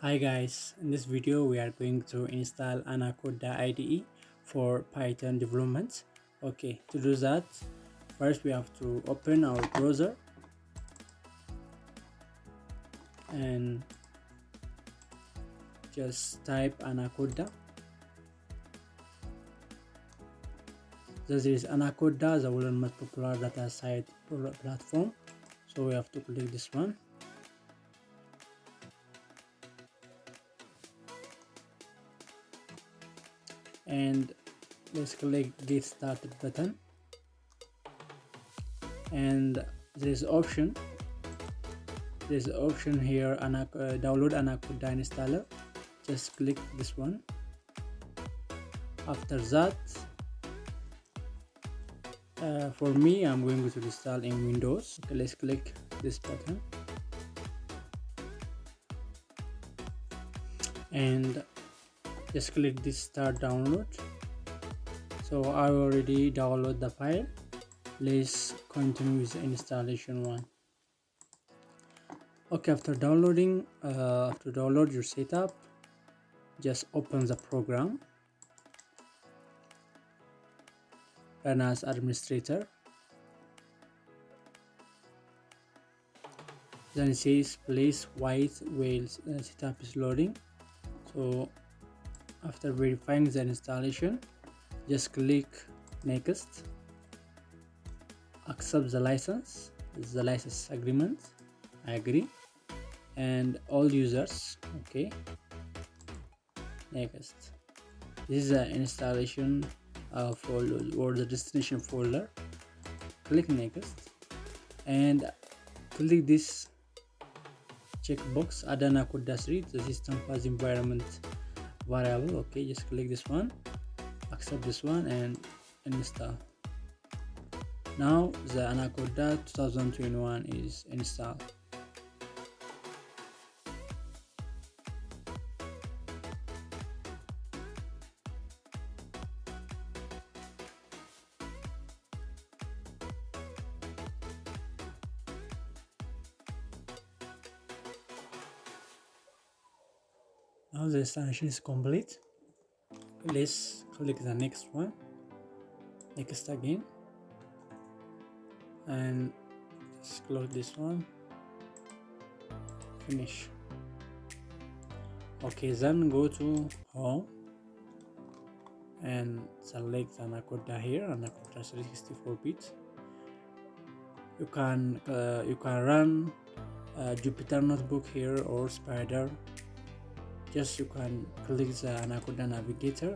Hi guys, in this video we are going to install Anaconda IDE for Python development. Okay, to do that, first we have to open our browser and just type Anaconda. This is Anaconda, the world's most popular data site platform. So we have to click this one. And let's click get started button, and there's option here, download Anaconda installer. Just click this one. After that, for me, I'm going to install in Windows. Okay, let's click this button and just click this start download. So I already download the file. Let's continue with the installation one. Okay, after downloading, after download your setup, just open the program, run as administrator. Then it says please wait while setup is loading. So after verifying the installation, just click next, accept the license, agreement, I agree, and all users, okay, next. This is the installation folder or the destination folder. Click next and click this checkbox, add Anaconda 3 the system has environment variable. Okay, just click this one, accept this one, and install. Now the Anaconda 2021 is installed. Now the installation is complete. Let's click the next one, next again, and let's close this one, finish. Okay, then go to home and select Anaconda here, Anaconda 64-bit. You can run Jupyter Notebook here or Spider. Just you can click the Anaconda navigator.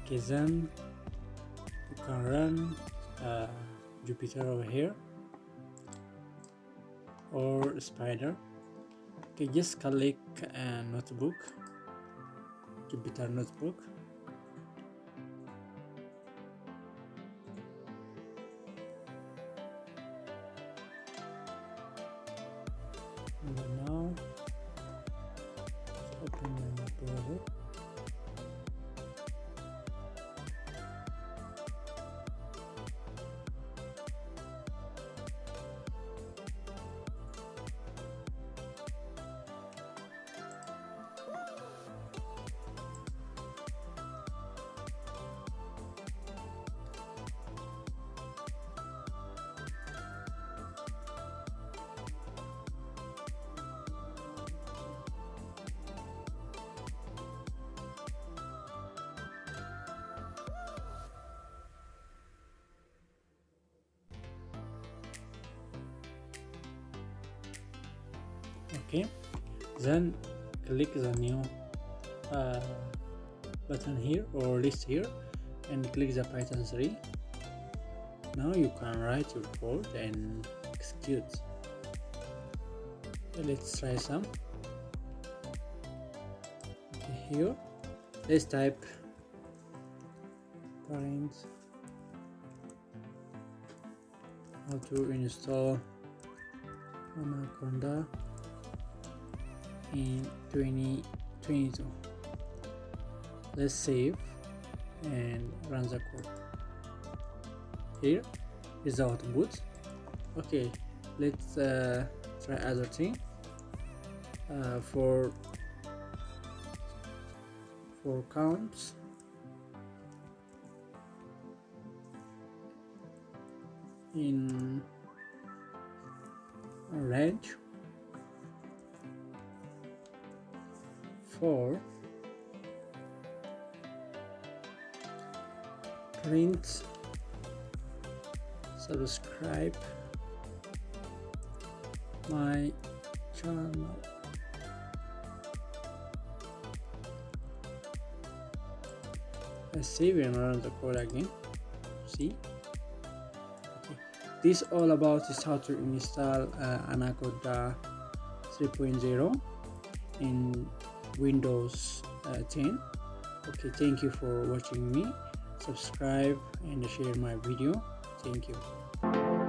Okay, then you can run Jupyter over here or Spider. Okay, just click notebook, Jupyter Notebook. And now open my browser. Okay, Then click the new uh, button here or list here and click the Python 3. Now you can write your code and execute. Let's try some. Okay, here let's type parent how to install Anaconda in 2022. Let's save and run the code. Here is the output. Okay, let's try other thing. For counts, in a range, for print subscribe my channel. Let's save and run the code again. See, okay. This all about is how to install Anaconda 3.0 in Windows 10. Okay, thank you for watching me. Subscribe and share my video. Thank you.